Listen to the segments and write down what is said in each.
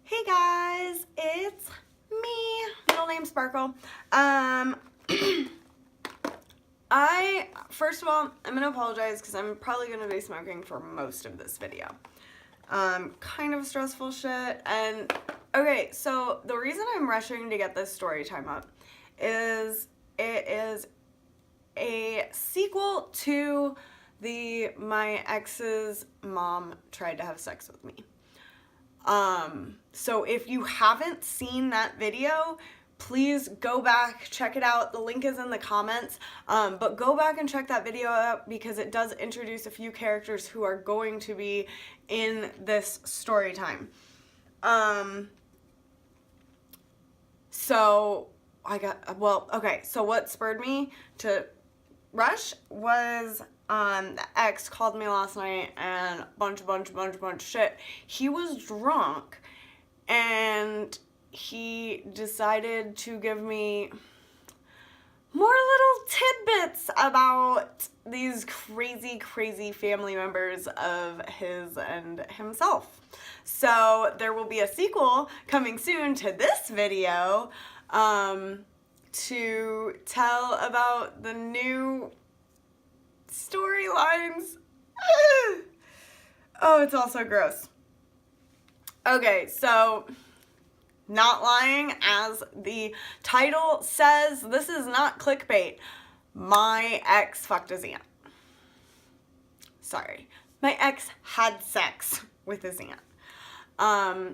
Hey guys, it's me, middle name Sparkle. First of all, I'm gonna apologize because I'm probably gonna be smoking for most of this video. Kind of stressful shit, and okay, so the reason I'm rushing to get this story time up is it is a sequel to my ex's mom tried to have sex with me. So if you haven't seen that video, please go back, check it out. The link is in the comments. But go back and check that video out because it does introduce a few characters who are going to be in this story time. So what spurred me to rush was the ex called me last night and bunch of shit. He was drunk and he decided to give me more little tidbits about these crazy family members of his and himself. So there will be a sequel coming soon to this video to tell about the new storylines. Oh, it's all so gross. Okay, so not lying, as the title says, this is not clickbait. My ex fucked his aunt. Sorry. My ex had sex with his aunt. I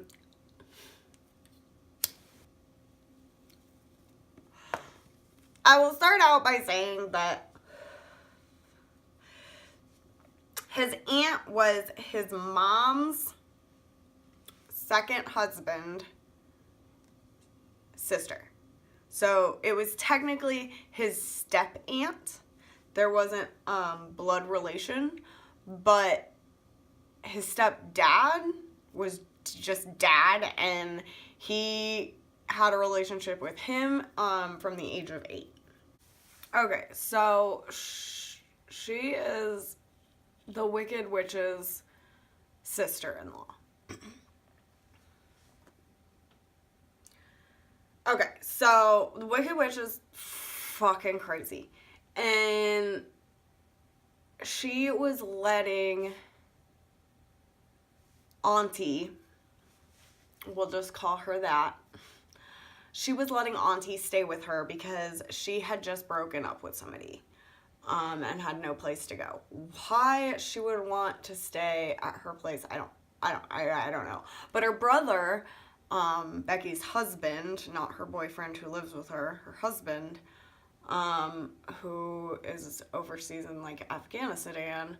will start out by saying that his aunt was his mom's second husband, sister. So it was technically his step aunt. There wasn't blood relation, but his stepdad was just dad, and he had a relationship with him from the age of 8. Okay, so she is the Wicked Witch's sister-in-law. Okay, so the Wicked Witch is fucking crazy. And she was letting Auntie, we'll just call her that, she was letting Auntie stay with her because she had just broken up with somebody. And had no place to go. Why she would want to stay at her place, I don't know. But her brother, Becky's husband, not her boyfriend who lives with her, her husband, who is overseas in like Afghanistan,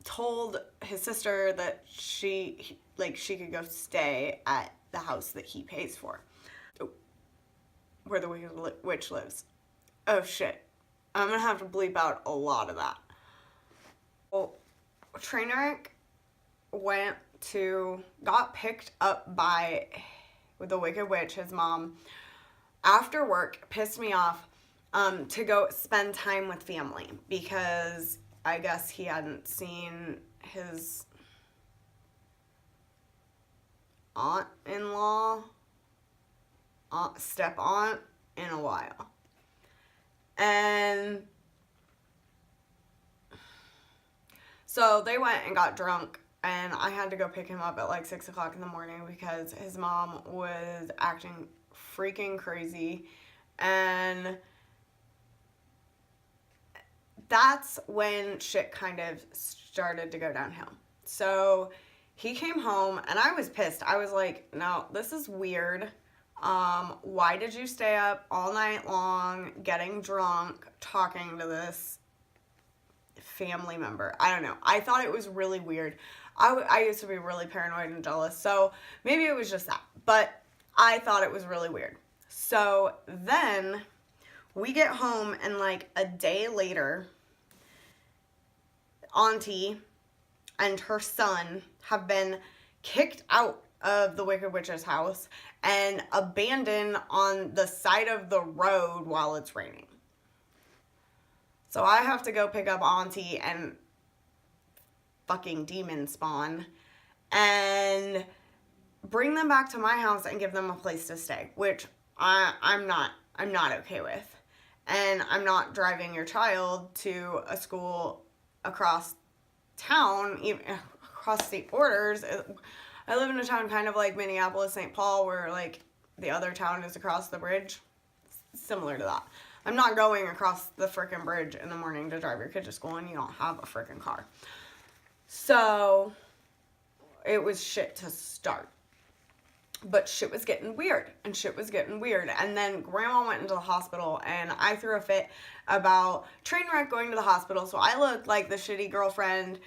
told his sister that she could go stay at the house that he pays for, where the Wicked Witch lives. Oh shit. I'm gonna have to bleep out a lot of that. Well, Trainwreck got picked up by the Wicked Witch, his mom, after work, pissed me off, to go spend time with family because I guess he hadn't seen his aunt-in-law, step-aunt in a while. And so they went and got drunk, and I had to go pick him up at like 6 o'clock in the morning because his mom was acting freaking crazy. And that's when shit kind of started to go downhill. So he came home, and I was pissed. I was like, no, this is weird. Why did you stay up all night long, getting drunk, talking to this family member? I don't know. I thought it was really weird. I used to be really paranoid and jealous, so maybe it was just that. But I thought it was really weird. So then we get home, and like a day later, Auntie and her son have been kicked out of the Wicked Witch's house and abandoned on the side of the road while it's raining. So I have to go pick up Auntie and fucking demon spawn and bring them back to my house and give them a place to stay, which I'm not okay with. And I'm not driving your child to a school across town, even across state borders. I live in a town kind of like Minneapolis, St. Paul, where like the other town is across the bridge. Similar to that. I'm not going across the frickin' bridge in the morning to drive your kid to school and you don't have a frickin' car. So it was shit to start. But shit was getting weird, and shit was getting weird. And then grandma went into the hospital, and I threw a fit about train wreck going to the hospital. So I looked like the shitty girlfriend,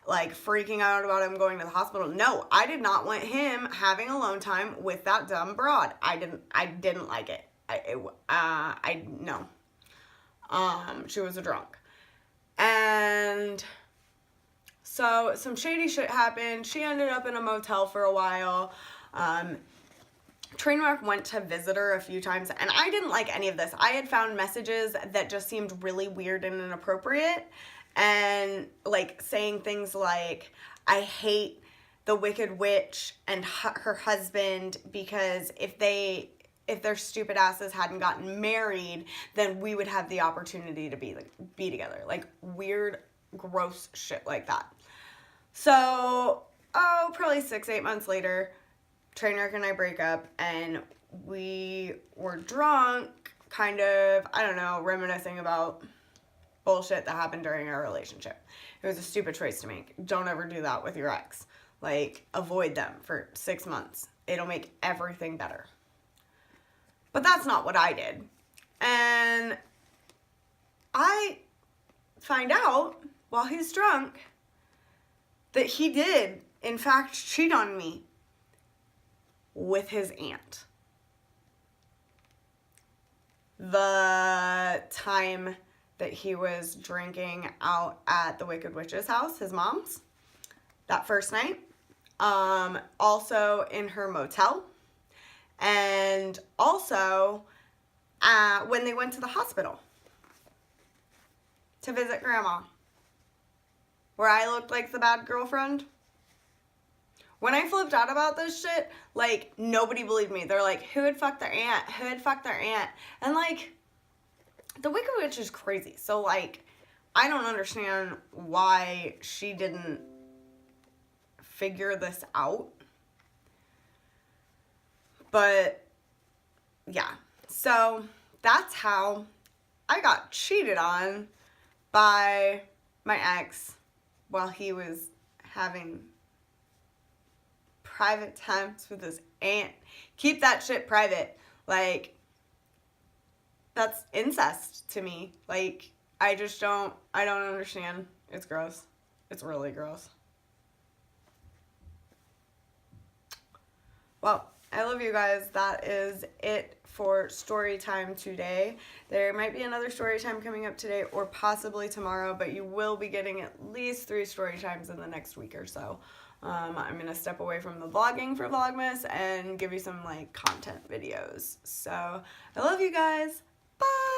like freaking out about him going to the hospital. No, I did not want him having alone time with that dumb broad. I didn't like it. No. She was a drunk. And so some shady shit happened. She ended up in a motel for a while. Trainwreck went to visit her a few times, and I didn't like any of this. I had found messages that just seemed really weird and inappropriate, and like saying things like, I hate the Wicked Witch and her husband because if their stupid asses hadn't gotten married, then we would have the opportunity to be together. Like weird, gross shit like that. So, probably 6-8 months later, Trainwreck and I break up, and we were drunk, kind of, I don't know, reminiscing about bullshit that happened during our relationship. It was a stupid choice to make. Don't ever do that with your ex. Like, avoid them for 6 months. It'll make everything better. But that's not what I did. And I find out, while he's drunk, that he did, in fact, cheat on me with his aunt. The time that he was drinking out at the Wicked Witch's house, his mom's, that first night. Also in her motel. And also when they went to the hospital to visit grandma, where I looked like the bad girlfriend. When I flipped out about this shit, like, nobody believed me. They're like, who would fuck their aunt? Who would fuck their aunt? And, like, the Wicked Witch is crazy. So, like, I don't understand why she didn't figure this out. But, yeah. So, that's how I got cheated on by my ex while he was having private times with his aunt. Keep that shit private. Like, that's incest to me. Like, I don't understand. It's gross. It's really gross. Well, I love you guys. That is it for story time today. There might be another story time coming up today or possibly tomorrow, but you will be getting at least 3 story times in the next week or so. I'm going to step away from the vlogging for Vlogmas and give you some like content videos. So I love you guys. Bye.